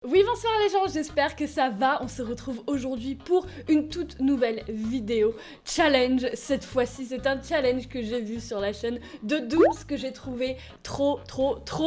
Oui, bonsoir les gens, j'espère que ça va. On se retrouve aujourd'hui pour une toute nouvelle vidéo challenge. Cette fois-ci, c'est un challenge que j'ai vu sur la chaîne de Dooms que j'ai trouvé trop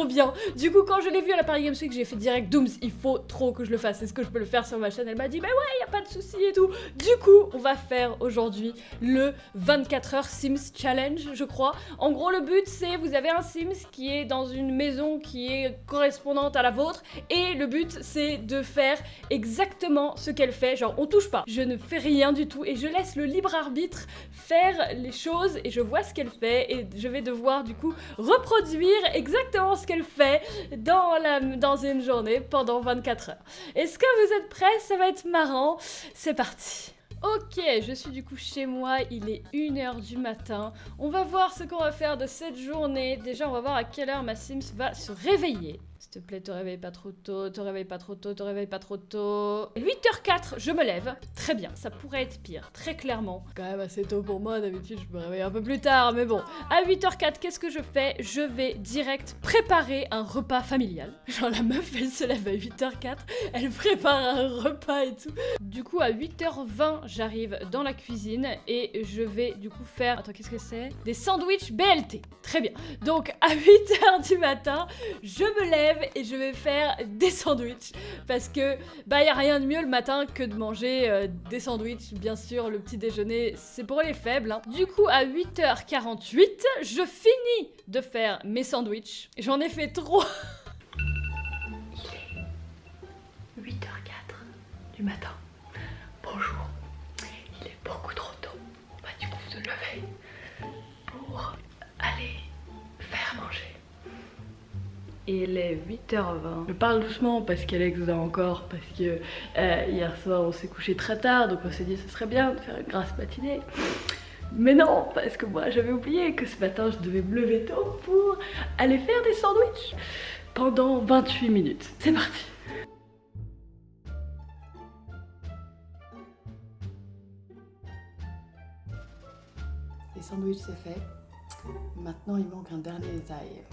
bien. Du coup, quand je l'ai vu à la Paris Games Week, j'ai fait direct Dooms, il faut trop que je le fasse. Est-ce que je peux le faire sur ma chaîne? Elle m'a dit, bah ouais, y a pas de souci et tout. Du coup, on va faire aujourd'hui le 24 heures Sims Challenge, je crois. En gros, le but, c'est vous avez un Sims qui est dans une maison qui est correspondante à la vôtre et le but, c'est de faire exactement ce qu'elle fait, genre on touche pas, je ne fais rien du tout et je laisse le libre arbitre faire les choses et je vois ce qu'elle fait et je vais devoir du coup reproduire exactement ce qu'elle fait dans une journée pendant 24 heures. Est-ce que vous êtes prêts? Ça va être marrant, c'est parti. Ok, je suis du coup chez moi, il est 1h du matin. On va voir ce qu'on va faire de cette journée. Déjà, on va voir à quelle heure ma Sims va se réveiller. S'il te plaît, te réveille pas trop tôt, te réveille pas trop tôt, te réveille pas trop tôt. 8h04, je me lève. Très bien, ça pourrait être pire, très clairement. Quand même assez tôt pour moi, d'habitude je me réveille un peu plus tard, mais bon. À 8h04, qu'est-ce que je fais? Je vais direct préparer un repas familial. Genre la meuf, elle se lève à 8h04, elle prépare un repas et tout. Du coup, à 8h20, j'arrive dans la cuisine et je vais du coup faire... Attends, qu'est-ce que c'est? Des sandwichs BLT. Très bien. Donc, à 8h du matin, je me lève et je vais faire des sandwichs parce que bah y a rien de mieux le matin que de manger des sandwichs. Bien sûr, le petit déjeuner c'est pour les faibles hein. Du coup à 8h48 je finis de faire mes sandwichs. J'en ai fait trop. Il est 8h04 du matin. Bonjour. Il est beaucoup trop tôt. On va du coup se lever pour aller faire manger. Et il est 8h20. Je parle doucement parce qu'Alex va encore, parce que hier soir on s'est couché très tard, donc on s'est dit ce serait bien de faire une grasse matinée. Mais non, parce que moi j'avais oublié que ce matin je devais me lever tôt pour aller faire des sandwichs pendant 28 minutes. C'est parti. Les sandwichs c'est fait. Maintenant il manque un dernier détail.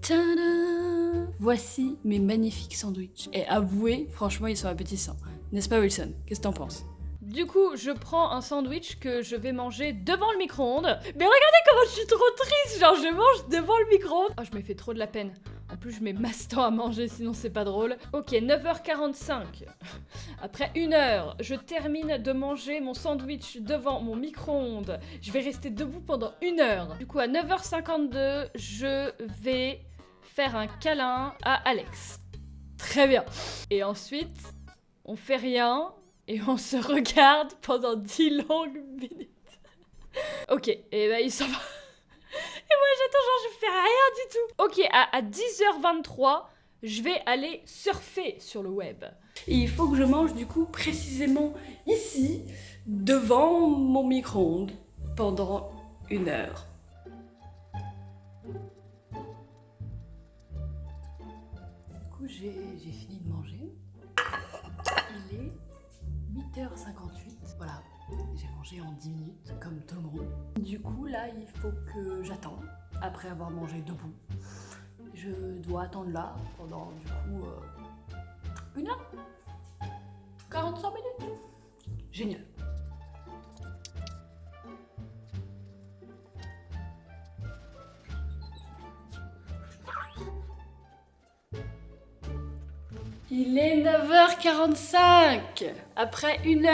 Tada! Voici mes magnifiques sandwichs. Et avouez, franchement, ils sont appétissants. N'est-ce pas, Wilson? Qu'est-ce que t'en penses? Du coup, je prends un sandwich que je vais manger devant le micro-ondes. Mais regardez comment je suis trop triste! Genre, je mange devant le micro-ondes. Oh, je me fais trop de la peine. En plus, je mets masse temps à manger, sinon c'est pas drôle. Ok, 9h45. Après 1h, je termine de manger mon sandwich devant mon micro-ondes. Je vais rester debout pendant 1h. Du coup, à 9h52, je vais faire un câlin à Alex. Très bien. Et ensuite, on fait rien et on se regarde pendant 10 longues minutes. Ok, et bah il s'en va. Et moi j'attends, genre je fais rien du tout. Ok, à 10h23, je vais aller surfer sur le web. Et il faut que je mange du coup précisément ici, devant mon micro-ondes, pendant 1h. Du coup j'ai fini de manger. Il est 8h58. Voilà. J'ai mangé en 10 minutes, comme tout le monde. Du coup, là, il faut que j'attende, après avoir mangé debout. Je dois attendre là, pendant, du coup, 1h 45 minutes. Génial. Il est 9h45. Après 1h,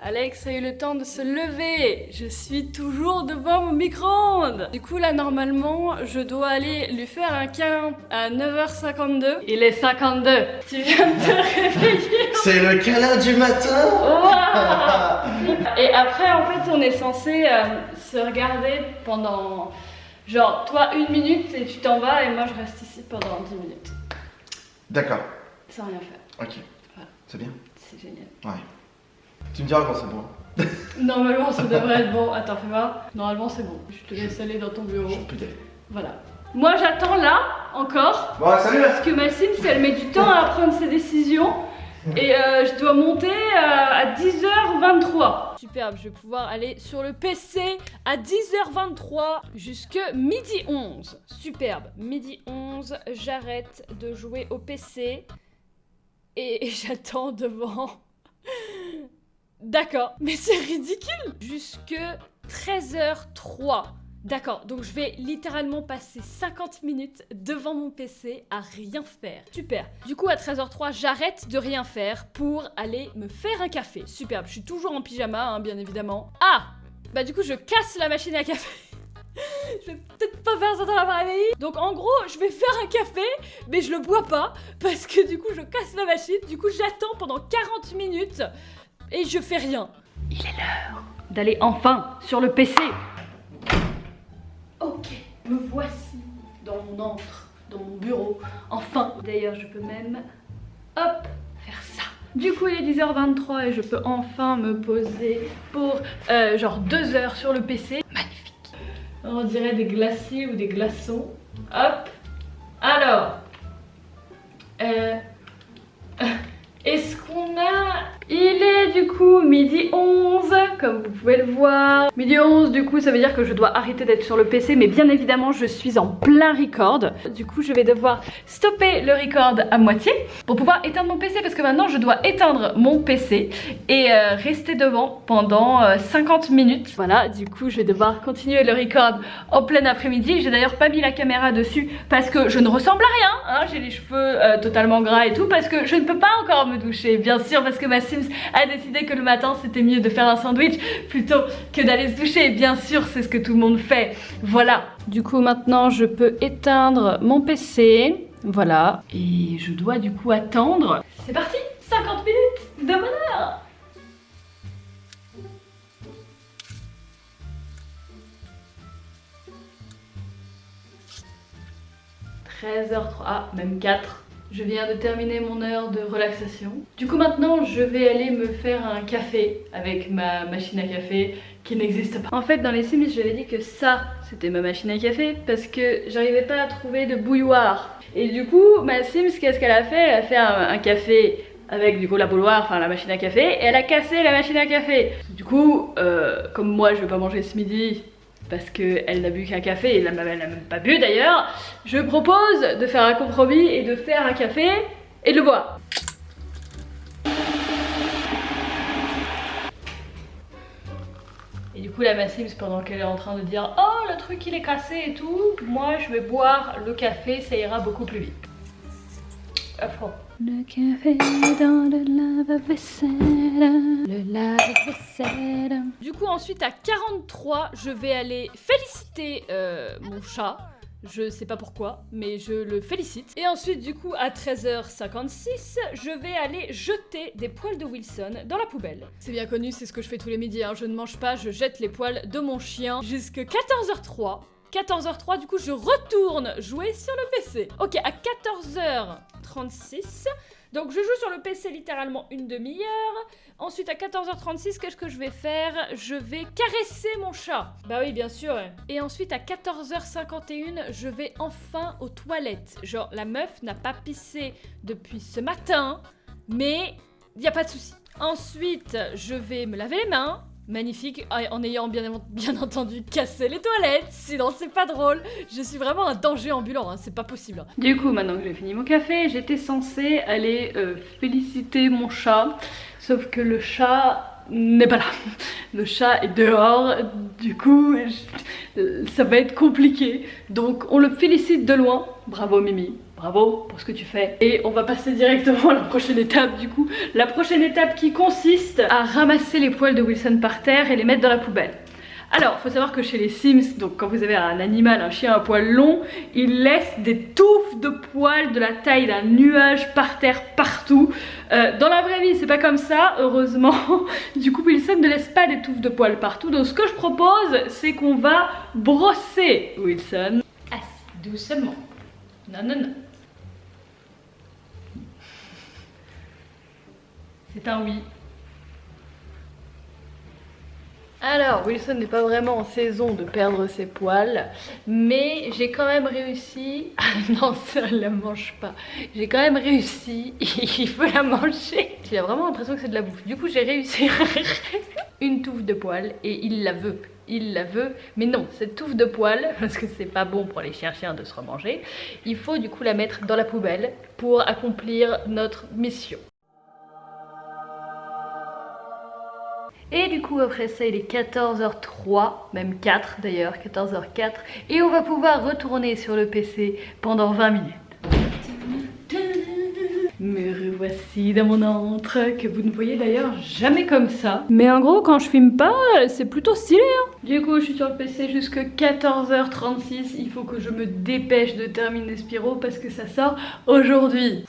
Alex a eu le temps de se lever. Je suis toujours devant mon micro-ondes. Du coup, là, normalement, je dois aller lui faire un câlin à 9h52. Il est 52. Tu viens de te réveiller. C'est le câlin du matin. Wow. Et après, en fait, on est censé se regarder pendant... Genre, toi, 1 minute et tu t'en vas et moi, je reste ici pendant 10 minutes. D'accord. Sans rien faire. Ok. Voilà. C'est bien? C'est génial. Ouais. Tu me diras quand c'est bon. Normalement, ça devrait être bon. Attends, fais voir. Normalement, c'est bon. Je te laisse aller dans ton bureau. Je peux y aller. Voilà. Moi, j'attends là, encore. Bon, salut. Parce que ma Sims, elle met du temps à prendre ses décisions. Et je dois monter à 10h23. Superbe, je vais pouvoir aller sur le PC à 10h23 jusque midi 11. Superbe, midi 11, j'arrête de jouer au PC et j'attends devant. D'accord, mais c'est ridicule. Jusque 13h03. D'accord, donc je vais littéralement passer 50 minutes devant mon PC à rien faire. Super. Du coup, à 13h03, j'arrête de rien faire pour aller me faire un café. Superbe, je suis toujours en pyjama, hein, bien évidemment. Ah, bah du coup, je casse la machine à café. Je vais peut-être pas faire ça dans l'après-midi. Donc en gros, je vais faire un café, mais je le bois pas parce que du coup, je casse la machine. Du coup, j'attends pendant 40 minutes et je fais rien. Il est l'heure d'aller enfin sur le PC. Ok, me voici dans mon antre, dans mon bureau, enfin. D'ailleurs, je peux même, hop, faire ça. Du coup, il est 10h23 et je peux enfin me poser pour genre 2 heures sur le PC. Magnifique. On dirait des glaciers ou des glaçons. Hop. Alors, est-ce qu'on a... Il est du coup midi 11, comme vous pouvez le voir. Midi 11, du coup, ça veut dire que je dois arrêter d'être sur le PC, mais bien évidemment, je suis en plein record. Du coup, je vais devoir stopper le record à moitié pour pouvoir éteindre mon PC, parce que maintenant, je dois éteindre mon PC et rester devant pendant 50 minutes. Voilà, du coup, je vais devoir continuer le record en plein après-midi. J'ai d'ailleurs pas mis la caméra dessus parce que je ne ressemble à rien, hein. J'ai les cheveux totalement gras et tout, parce que je ne peux pas encore me doucher, bien sûr, parce que ma Sims a décidé que le matin c'était mieux de faire un sandwich plutôt que d'aller se doucher. Bien sûr, c'est ce que tout le monde fait. Voilà. Du coup, maintenant je peux éteindre mon PC. Voilà. Et je dois du coup attendre. C'est parti, 50 minutes de bonheur. « 13h03, ah, même 4. Je viens de terminer mon heure de relaxation. Du coup maintenant je vais aller me faire un café avec ma machine à café qui n'existe pas. En fait dans les Sims j'avais dit que ça c'était ma machine à café parce que j'arrivais pas à trouver de bouilloire. Et du coup ma Sims qu'est-ce qu'elle a fait? Elle a fait un café avec du coup la bouilloire, enfin la machine à café, et elle a cassé la machine à café. Du coup comme moi je vais pas manger ce midi parce qu'elle n'a bu qu'un café, et elle n'a même pas bu d'ailleurs, je propose de faire un compromis et de faire un café et de le boire. Et du coup la ma Sims, pendant qu'elle est en train de dire « Oh, le truc il est cassé et tout », moi je vais boire le café, ça ira beaucoup plus vite. Affront. Le café dans le lave-vaisselle, le lave-vaisselle. Du coup ensuite à 43, je vais aller féliciter mon chat. Je sais pas pourquoi, mais je le félicite. Et ensuite du coup à 13h56, je vais aller jeter des poils de Wilson dans la poubelle. C'est bien connu, c'est ce que je fais tous les midis, hein. Je ne mange pas, je jette les poils de mon chien jusqu'à 14h03. 14h03, du coup je retourne jouer sur le PC. Ok, à 14h36, donc je joue sur le PC littéralement une demi-heure. Ensuite à 14h36, qu'est-ce que je vais faire? Je vais caresser mon chat. Bah oui, bien sûr. Et ensuite à 14h51, je vais enfin aux toilettes. Genre la meuf n'a pas pissé depuis ce matin, mais y a pas de souci. Ensuite, je vais me laver les mains. Magnifique, en ayant bien entendu cassé les toilettes, sinon c'est pas drôle. Je suis vraiment un danger ambulant, hein, c'est pas possible. Du coup, maintenant que j'ai fini mon café, j'étais censée aller féliciter mon chat, sauf que le chat n'est pas là. Le chat est dehors, du coup, ça va être compliqué. Donc on le félicite de loin, bravo Mimi. Bravo pour ce que tu fais. Et on va passer directement à la prochaine étape du coup. La prochaine étape qui consiste à ramasser les poils de Wilson par terre et les mettre dans la poubelle. Alors, faut savoir que chez les Sims, donc quand vous avez un animal, un chien à poil long, il laisse des touffes de poils de la taille d'un nuage par terre partout. Dans la vraie vie, c'est pas comme ça, heureusement. Du coup, Wilson ne laisse pas des touffes de poils partout. Donc ce que je propose, c'est qu'on va brosser Wilson. Assez doucement. Non, non, non. C'est un oui. Alors, Wilson n'est pas vraiment en saison de perdre ses poils, mais j'ai quand même réussi... Ah non, ça la mange pas. J'ai quand même réussi, il faut la manger. Il a vraiment l'impression que c'est de la bouffe. Du coup, j'ai réussi une touffe de poils et il la veut. Il la veut, mais non, cette touffe de poils, parce que c'est pas bon pour les chiens de se remanger, il faut du coup la mettre dans la poubelle pour accomplir notre mission. Et du coup après ça il est 14h03, même 4 d'ailleurs, 14h04, et on va pouvoir retourner sur le PC pendant 20 minutes. Me revoici dans mon antre, que vous ne voyez d'ailleurs jamais comme ça. Mais en gros quand je filme pas, c'est plutôt stylé hein. Du coup je suis sur le PC jusqu'à 14h36, il faut que je me dépêche de terminer Spyro parce que ça sort aujourd'hui.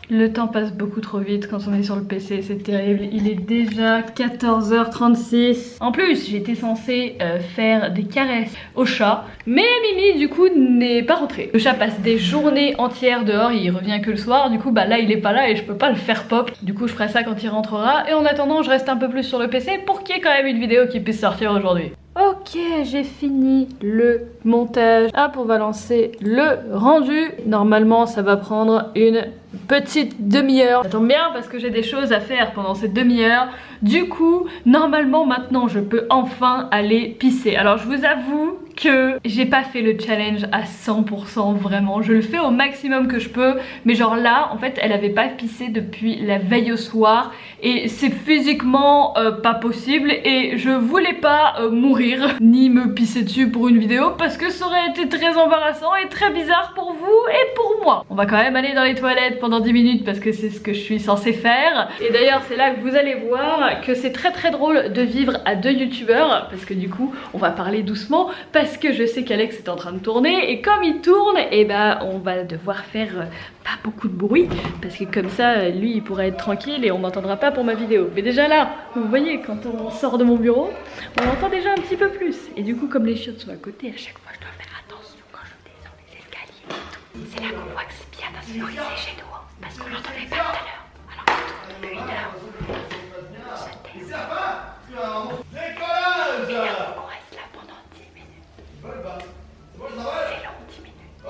Le temps passe beaucoup trop vite quand on est sur le PC, c'est terrible. Il est déjà 14h36. En plus, j'étais censée faire des caresses au chat, mais Mimi du coup n'est pas rentré. Le chat passe des journées entières dehors, il revient que le soir. Du coup bah là il est pas là et je peux pas le faire pop. Du coup je ferai ça quand il rentrera. Et en attendant je reste un peu plus sur le PC pour qu'il y ait quand même une vidéo qui puisse sortir aujourd'hui. Ok, j'ai fini le montage. Hop, on va lancer le rendu. Normalement, ça va prendre une petite demi-heure. Ça tombe bien parce que j'ai des choses à faire pendant cette demi-heure. Du coup, normalement, maintenant, je peux enfin aller pisser. Alors, je vous avoue que j'ai pas fait le challenge à 100% vraiment. Je le fais au maximum que je peux. Mais genre là, en fait, elle avait pas pissé depuis la veille au soir. Et c'est physiquement pas possible. Et je voulais pas mourir ni me pisser dessus pour une vidéo parce que ça aurait été très embarrassant et très bizarre pour vous et pour moi. On va quand même aller dans les toilettes pendant 10 minutes parce que c'est ce que je suis censée faire. Et d'ailleurs c'est là que vous allez voir que c'est très drôle de vivre à 2 youtubeurs parce que du coup on va parler doucement parce que je sais qu'Alex est en train de tourner et comme il tourne et bah on va devoir faire pas beaucoup de bruit parce que comme ça lui il pourra être tranquille et on m'entendra pas pour ma vidéo. Mais déjà là vous voyez quand on sort de mon bureau on entend déjà un petit peu plus et du coup comme les chiottes sont à côté à chaque fois je dois faire attention quand je descends les escaliers et tout. C'est là qu'on voit que c'est bien insonorisé chez nous hein, parce qu'on l'entendait pas tout à l'heure. Alors on tourne depuis 1 heure. On se tait. Et il faut qu'on reste là pendant 10 minutes. C'est long 10 minutes.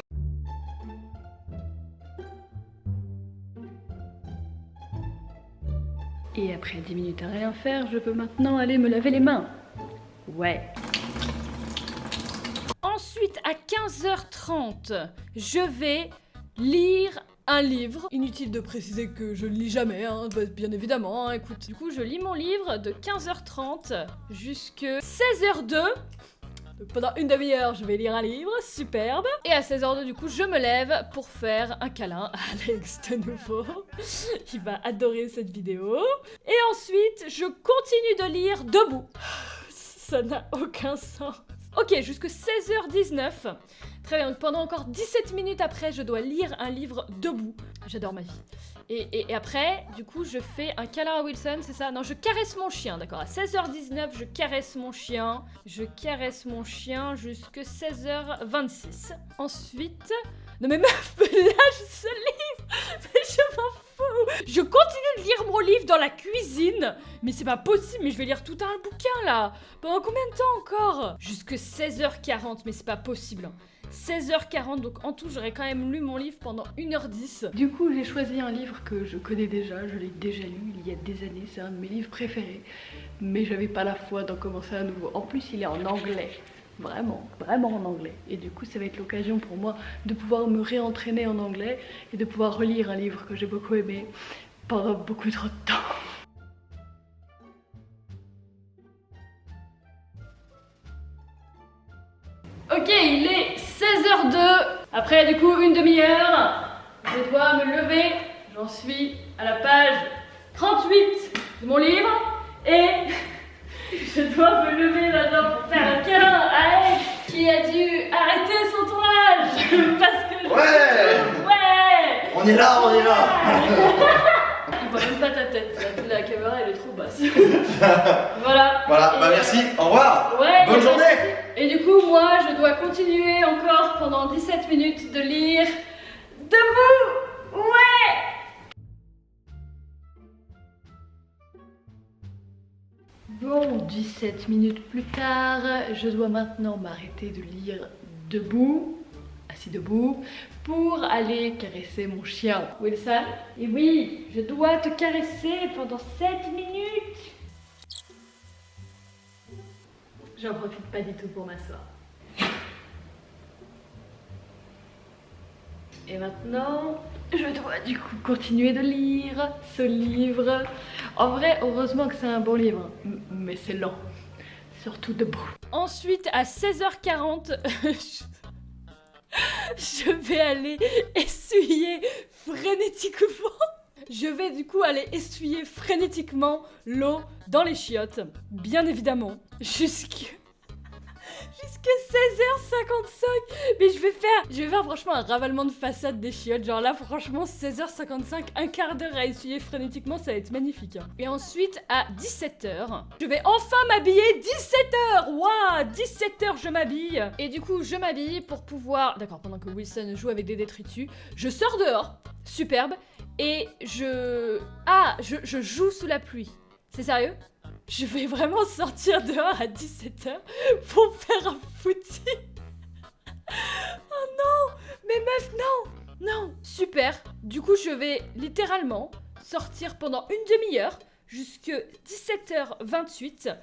Et après 10 minutes à rien faire, je peux maintenant aller me laver les mains. Ouais. Ensuite, à 15h30, je vais lire un livre. Inutile de préciser que je ne lis jamais, hein, bien évidemment, hein, écoute. Du coup, je lis mon livre de 15h30 jusqu'à 16h02. Donc pendant une demi-heure, je vais lire un livre, superbe. Et à 16h02, du coup, je me lève pour faire un câlin à Alex de nouveau. Il va adorer cette vidéo. Et ensuite, je continue de lire debout. Ça n'a aucun sens. Ok, jusqu'à 16h19. Très bien, donc pendant encore 17 minutes après, je dois lire un livre debout. J'adore ma vie. Et après, du coup, je fais un câlin à Wilson, c'est ça? Non, je caresse mon chien, d'accord. À 16h19, je caresse mon chien. Je caresse mon chien jusqu'à 16h26. Ensuite... Non mais meuf, lâche ce livre. Mais je m'en fous. Je continue de lire mon livre dans la cuisine. Mais c'est pas possible, mais je vais lire tout un bouquin là. Pendant combien de temps encore? Jusque 16h40, mais c'est pas possible. 16h40, donc en tout j'aurais quand même lu mon livre pendant 1h10. Du coup j'ai choisi un livre que je connais déjà, je l'ai déjà lu il y a des années, c'est un de mes livres préférés. Mais j'avais pas la foi d'en commencer à nouveau. En plus il est en anglais. Vraiment en anglais. Et du coup ça va être l'occasion pour moi de pouvoir me réentraîner en anglais et de pouvoir relire un livre que j'ai beaucoup aimé pendant beaucoup trop de temps. Ok, il est 16h02. Après du coup une demi-heure, je dois me lever. J'en suis à la page 38 de mon livre et je dois me lever maintenant pour faire un câlin à Alex qui a dû arrêter son tournage parce que ouais. On est là, on est là. Il voit même pas ta tête, la caméra elle est trop basse. Voilà. Voilà, bah merci, au revoir. Ouais, bonne journée. Et du coup moi je dois continuer encore pendant 17 minutes de lire debout. Ouais. 17 minutes plus tard, je dois maintenant m'arrêter de lire debout, assis debout, pour aller caresser mon chien. Wilson? Et oui, je dois te caresser pendant 7 minutes. J'en profite pas du tout pour m'asseoir. Et maintenant, je dois du coup continuer de lire ce livre. En vrai, heureusement que c'est un bon livre, mais c'est lent, surtout debout. Ensuite, à 16h40, je vais aller essuyer frénétiquement. Je vais du coup aller essuyer frénétiquement l'eau dans les chiottes, bien évidemment, jusqu'à 16h55. Mais je vais faire franchement un ravalement de façade des chiottes. Genre là franchement 16h55, un quart d'heure à essuyer frénétiquement, ça va être magnifique. Et ensuite à 17h, je vais enfin m'habiller. 17h. Waouh, 17h je m'habille. Et du coup je m'habille pour pouvoir... D'accord, pendant que Wilson joue avec des détritus, je sors dehors, superbe. Et je joue sous la pluie. C'est sérieux? Je vais vraiment sortir dehors à 17h pour faire un footing. Oh non! Mais meuf, non! Non! Super! Du coup, je vais littéralement sortir pendant une demi-heure jusqu'à 17h28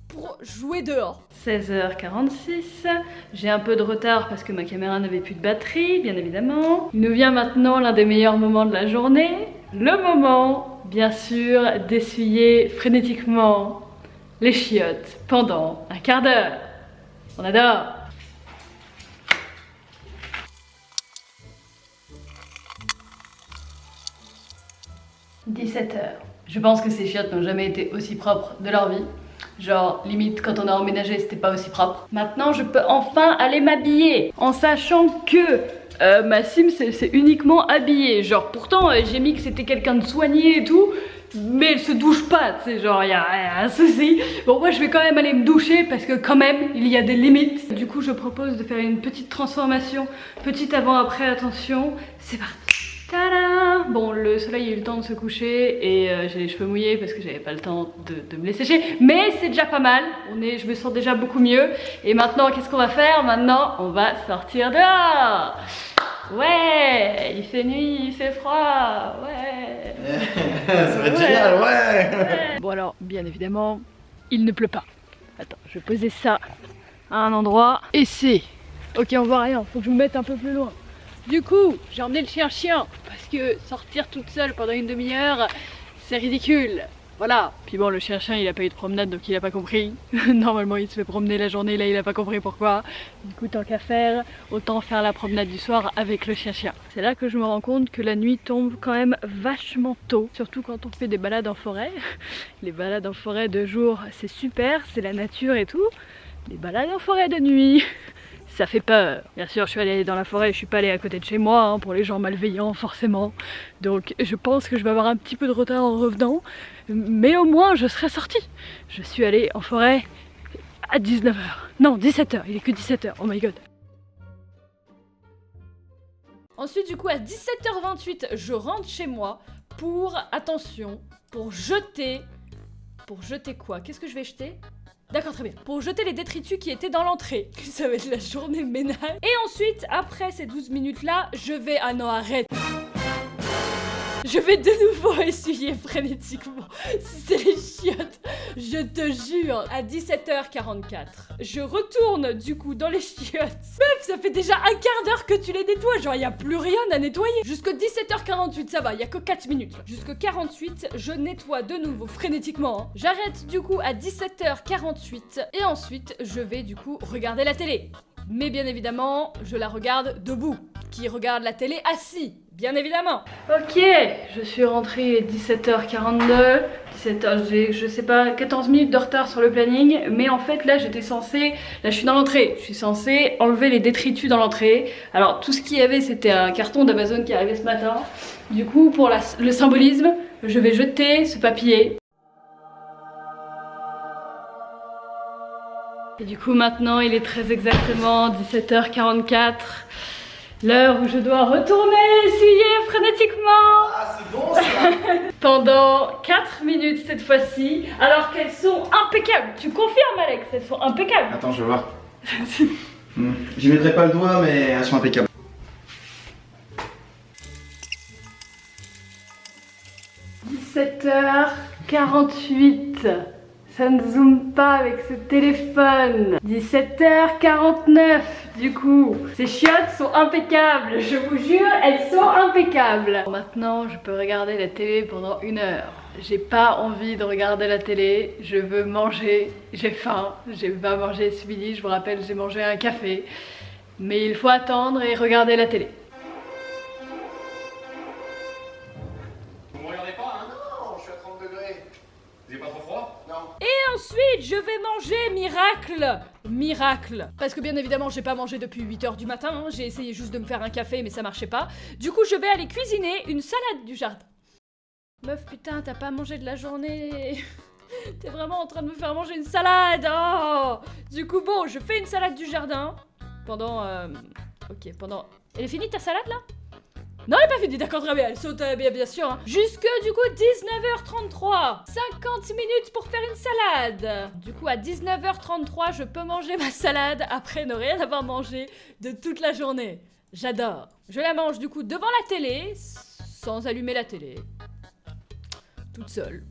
pour jouer dehors. 16h46, j'ai un peu de retard parce que ma caméra n'avait plus de batterie, bien évidemment. Il nous vient maintenant l'un des meilleurs moments de la journée. Le moment, bien sûr, d'essuyer frénétiquement les chiottes pendant un quart d'heure. On adore! « 17h. Je pense que ces chiottes n'ont jamais été aussi propres de leur vie. Genre, limite, quand on a emménagé, c'était pas aussi propre. Maintenant, je peux enfin aller m'habiller, en sachant que ma sim, c'est uniquement habillée. Genre, pourtant, j'ai mis que c'était quelqu'un de soigné et tout, mais elle se douche pas, tu sais, genre, y a un souci. Bon, moi, je vais quand même aller me doucher, parce que quand même, il y a des limites. Du coup, je propose de faire une petite transformation, petit avant-après, attention, c'est parti. Tada! Bon, le soleil a eu le temps de se coucher et j'ai les cheveux mouillés parce que j'avais pas le temps de me les sécher. Mais c'est déjà pas mal, je me sens déjà beaucoup mieux. Et maintenant, qu'est-ce qu'on va faire? Maintenant, on va sortir dehors! Ouais! Il fait nuit, il fait froid, ouais! Ça va être génial, ouais! Bon alors, bien évidemment, il ne pleut pas. Attends, je vais poser ça à un endroit. Et c'est... Ok, on voit rien, faut que je me mette un peu plus loin. Du coup, j'ai emmené le chien parce que sortir toute seule pendant une demi-heure, c'est ridicule. Voilà. Puis bon, le chien il a pas eu de promenade donc il a pas compris. Normalement il se fait promener la journée, là il a pas compris pourquoi. Du coup, tant qu'à faire, autant faire la promenade du soir avec le chien. C'est là que je me rends compte que la nuit tombe quand même vachement tôt. Surtout quand on fait des balades en forêt. Les balades en forêt de jour, c'est super, c'est la nature et tout. Les balades en forêt de nuit... ça fait peur. Bien sûr, je suis allée dans la forêt, je suis pas allée à côté de chez moi, hein, pour les gens malveillants forcément. Donc je pense que je vais avoir un petit peu de retard en revenant, mais au moins je serai sortie. Je suis allée en forêt à 19h. Non, 17h, il est que 17h, oh my god. Ensuite, du coup, à 17h28, je rentre chez moi pour, attention, pour jeter... Pour jeter quoi? Qu'est-ce que je vais jeter? D'accord, très bien. Pour jeter les détritus qui étaient dans l'entrée. Ça va être la journée ménage. Et ensuite, après ces 12 minutes-là, je vais... Ah non, arrête. Je vais de nouveau essuyer frénétiquement. Si c'est les chiottes, je te jure. À 17h44, je retourne du coup dans les chiottes. Meuf, ça fait déjà un quart d'heure que tu les nettoies. Genre, il n'y a plus rien à nettoyer. Jusqu'à 17h48, ça va, il n'y a que 4 minutes. Jusqu'à 48, je nettoie de nouveau frénétiquement. Hein. J'arrête du coup à 17h48. Et ensuite, je vais du coup regarder la télé. Mais bien évidemment, je la regarde debout. Qui regarde la télé assis, bien évidemment. Ok, je suis rentrée 17h42, 17h, j'ai, je sais pas, 14 minutes de retard sur le planning, mais en fait là j'étais censée, là je suis dans l'entrée, je suis censée enlever les détritus dans l'entrée. Alors tout ce qu'il y avait c'était un carton d'Amazon qui est arrivé ce matin. Du coup pour le symbolisme, je vais jeter ce papier. Et du coup maintenant il est très exactement 17h44. L'heure où je dois retourner essuyer frénétiquement. Ah, c'est bon ça. Pendant 4 minutes cette fois-ci, alors qu'elles sont impeccables. Tu confirmes Alex, elles sont impeccables. Attends, je vais voir. J'y mettrai pas le doigt, mais elles sont impeccables. « 17h48. Ça ne zoome pas avec ce téléphone. 17h49 du coup. Ces chiottes sont impeccables, je vous jure, elles sont impeccables. Maintenant, je peux regarder la télé pendant 1 heure. J'ai pas envie de regarder la télé, je veux manger, j'ai faim, j'ai pas mangé ce midi, je vous rappelle, j'ai mangé un café. Mais il faut attendre et regarder la télé. Vous me regardez pas, hein? Non, je suis à 30 degrés. Vous avez pas trop froid? Non. Et ensuite, je vais manger miracle. Miracle. Parce que bien évidemment, j'ai pas mangé depuis 8h du matin. Hein. J'ai essayé juste de me faire un café, mais ça marchait pas. Du coup, je vais aller cuisiner une salade du jardin. Meuf, putain, t'as pas mangé de la journée. T'es vraiment en train de me faire manger une salade. Oh. Du coup, bon, je fais une salade du jardin. Pendant... Ok, pendant... Elle est finie ta salade, là? Non, elle est pas finie, d'accord, très bien, elle saute bien sûr. Hein. Jusque du coup 19h33. 50 minutes pour faire une salade. Du coup, à 19h33, je peux manger ma salade après ne rien avoir mangé de toute la journée. J'adore. Je la mange du coup devant la télé, sans allumer la télé. Toute seule.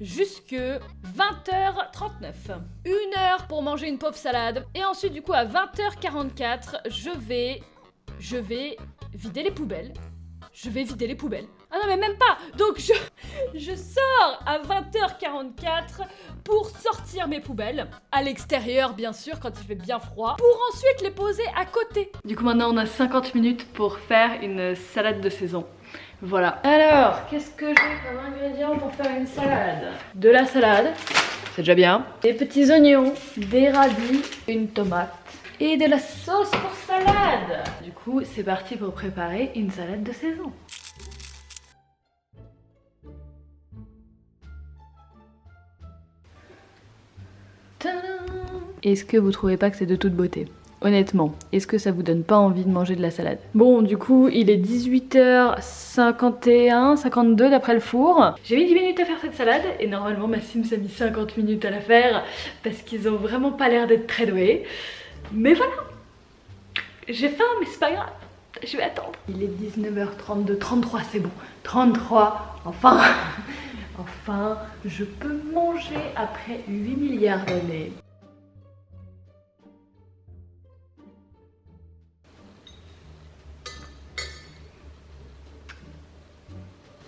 Jusque 20h39. 1 heure pour manger une pauvre salade. Et ensuite, du coup, à 20h44, je vais vider les poubelles. Je vais vider les poubelles. Ah non, mais même pas. Donc, je sors à 20h44 pour sortir mes poubelles. À l'extérieur, bien sûr, quand il fait bien froid. Pour ensuite les poser à côté. Du coup, maintenant, on a 50 minutes pour faire une salade de saison. Voilà. Alors, qu'est-ce que j'ai comme ingrédients pour faire une salade? De la salade, c'est déjà bien. Des petits oignons, des radis, une tomate et de la sauce pour salade. Du coup, c'est parti pour préparer une salade de saison. Est-ce que vous trouvez pas que c'est de toute beauté? Honnêtement, est-ce que ça vous donne pas envie de manger de la salade? Bon, du coup, il est 18h51, 52 d'après le four. J'ai mis 10 minutes à faire cette salade et normalement ma Sims a mis 50 minutes à la faire parce qu'ils ont vraiment pas l'air d'être très doués. Mais voilà, j'ai faim mais c'est pas grave, je vais attendre. Il est 19h32, 33 c'est bon, 33, enfin, enfin, je peux manger après 8 milliards d'années.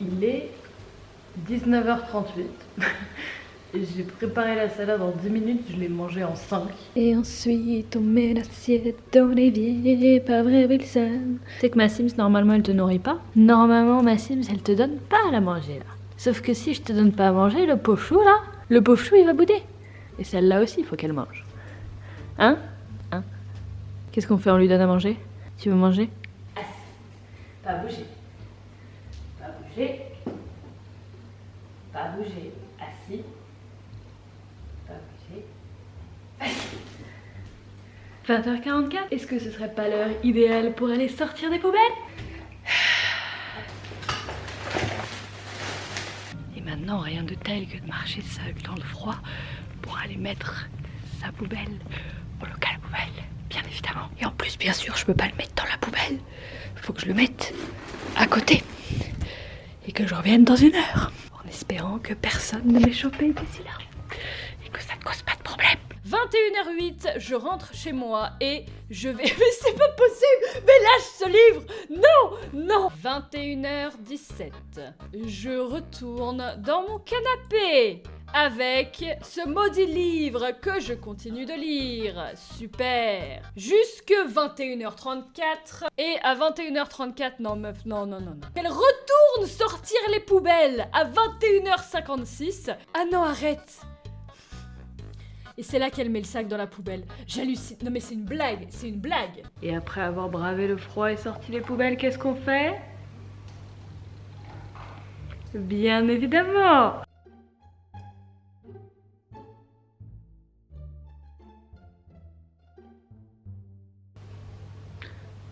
Il est 19h38. J'ai préparé la salade en 10 minutes, je l'ai mangée en 5. Et ensuite on met l'assiette d'Olivier, pas vrai Wilson. C'est que ma Sims, normalement elle te nourrit pas. Normalement ma Sims elle te donne pas à la manger là. Sauf que si je te donne pas à manger, le pauvre chou là, le pauvre chou il va bouder. Et celle-là aussi il faut qu'elle mange. Hein? Hein? Qu'est-ce qu'on fait? On lui donne à manger? Tu veux manger? Assis. Pas bouger. Pas bouger. Pas bouger. Assis. Pas bouger. Assis. 20h44. Est-ce que ce serait pas l'heure idéale pour aller sortir des poubelles? Et maintenant, rien de tel que de marcher seul dans le froid pour aller mettre sa poubelle au local poubelle, bien évidemment. Et en plus, bien sûr, je peux pas le mettre dans la poubelle. Faut que je le mette à côté et que je revienne dans 1 heure, en espérant que personne ne m'ait chopé d'ici là et que ça ne cause pas de problème. 21h08, je rentre chez moi et je vais... Mais c'est pas possible! Mais lâche ce livre! Non! Non! 21h17, je retourne dans mon canapé avec ce maudit livre que je continue de lire. Super! Jusque 21h34 et à 21h34, non meuf, non. Elle retourne sortir les poubelles à 21h56. Ah non, arrête! Et c'est là qu'elle met le sac dans la poubelle. J'hallucine. Non mais c'est une blague, c'est une blague. Et après avoir bravé le froid et sorti les poubelles, qu'est-ce qu'on fait? Bien évidemment!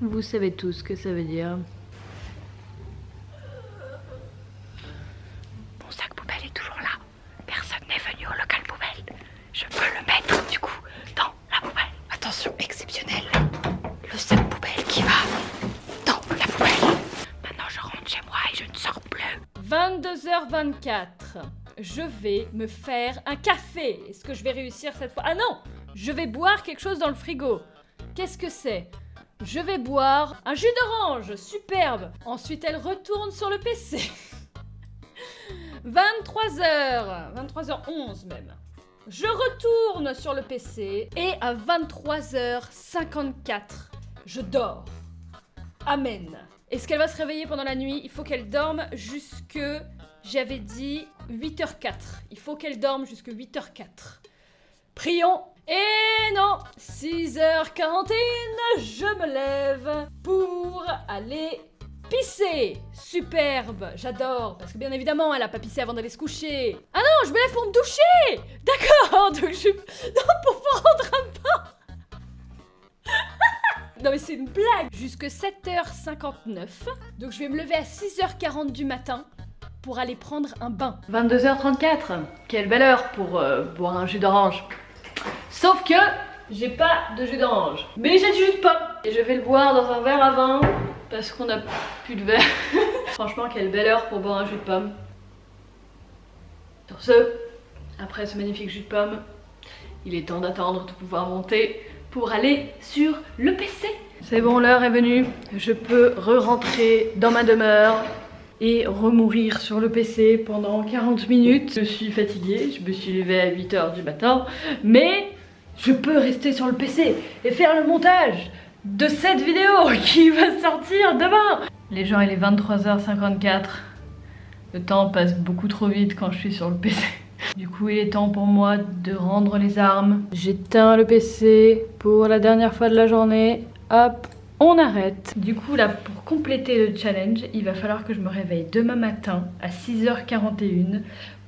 Vous savez tous ce que ça veut dire. Mon sac poubelle est toujours là. Personne n'est venu au local poubelle. Je peux le mettre du coup dans la poubelle. Attention exceptionnelle. Le sac poubelle qui va dans la poubelle. Maintenant je rentre chez moi et je ne sors plus. 22h24. Je vais me faire un café. Est-ce que je vais réussir cette fois? Ah non! Je vais boire quelque chose dans le frigo. Qu'est-ce que c'est? Je vais boire un jus d'orange. Superbe. Ensuite, elle retourne sur le PC. 23h. 23h11 même. Je retourne sur le PC. Et à 23h54, je dors. Amen. Est-ce qu'elle va se réveiller pendant la nuit? Il faut qu'elle dorme jusque... J'avais dit 8h04. Il faut qu'elle dorme jusque 8h04. Prions. Et non, 6h41, je me lève pour aller pisser. Superbe, j'adore. Parce que bien évidemment, elle a pas pissé avant d'aller se coucher. Ah non, je me lève pour me doucher. D'accord, donc je... Non, pour prendre un bain. Non mais c'est une blague. Jusque 7h59. Donc je vais me lever à 6h40 du matin pour aller prendre un bain. 22h34. Quelle belle heure pour boire un jus d'orange. Sauf que j'ai pas de jus d'orange. Mais j'ai du jus de pomme. Et je vais le boire dans un verre à vin parce qu'on a plus de verre. Franchement, quelle belle heure pour boire un jus de pomme. Sur ce, après ce magnifique jus de pomme, il est temps d'attendre de pouvoir monter pour aller sur le PC. C'est bon, l'heure est venue. Je peux re-rentrer dans ma demeure et remourir sur le PC pendant 40 minutes. Je suis fatiguée, je me suis levée à 8h du matin, mais je peux rester sur le PC et faire le montage de cette vidéo qui va sortir demain. Les gens, il est 23h54. Le temps passe beaucoup trop vite quand je suis sur le PC. Du coup, il est temps pour moi de rendre les armes. J'éteins le PC pour la dernière fois de la journée. Hop, on arrête. Du coup, là, pour compléter le challenge, il va falloir que je me réveille demain matin à 6h41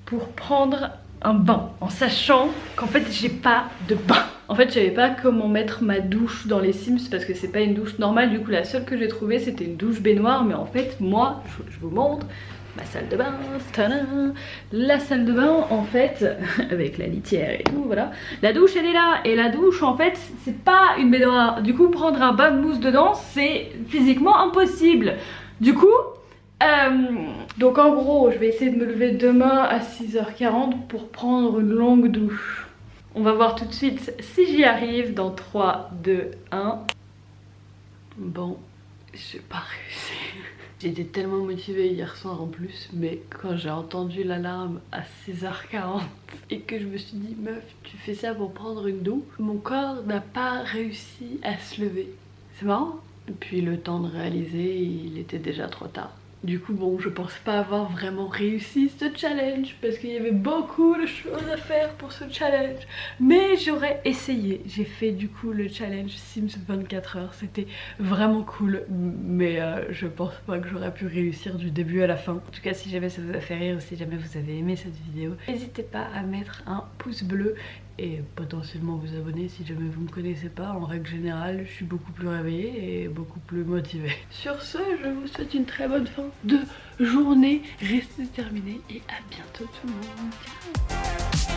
pour prendre un bain. En sachant qu'en fait, j'ai pas de bain. En fait, je savais pas comment mettre ma douche dans les Sims parce que c'est pas une douche normale. Du coup, la seule que j'ai trouvée, c'était une douche baignoire. Mais en fait, moi, je vous montre ma salle de bain, tadam. La salle de bain en fait, avec la litière et tout, voilà. La douche elle est là, et la douche en fait, c'est pas une baignoire. Du coup, prendre un bain de mousse dedans, c'est physiquement impossible. Du coup, donc en gros, je vais essayer de me lever demain à 6h40 pour prendre une longue douche. On va voir tout de suite si j'y arrive dans 3, 2, 1. Bon, j'ai pas réussi. J'étais tellement motivée hier soir en plus, mais quand j'ai entendu l'alarme à 6h40 et que je me suis dit meuf, tu fais ça pour prendre une douche, mon corps n'a pas réussi à se lever. C'est marrant. Et puis le temps de réaliser, il était déjà trop tard. Du coup bon, je pense pas avoir vraiment réussi ce challenge parce qu'il y avait beaucoup de choses à faire pour ce challenge. Mais j'aurais essayé. J'ai fait du coup le challenge Sims 24 heures. C'était vraiment cool. Mais je pense pas que j'aurais pu réussir du début à la fin. En tout cas, si jamais ça vous a fait rire ou si jamais vous avez aimé cette vidéo, n'hésitez pas à mettre un pouce bleu et potentiellement vous abonner si jamais vous me connaissez pas. En règle générale, je suis beaucoup plus réveillée et beaucoup plus motivée. Sur ce, je vous souhaite une très bonne fin de journée. Restez déterminés et à bientôt tout le monde. Ciao.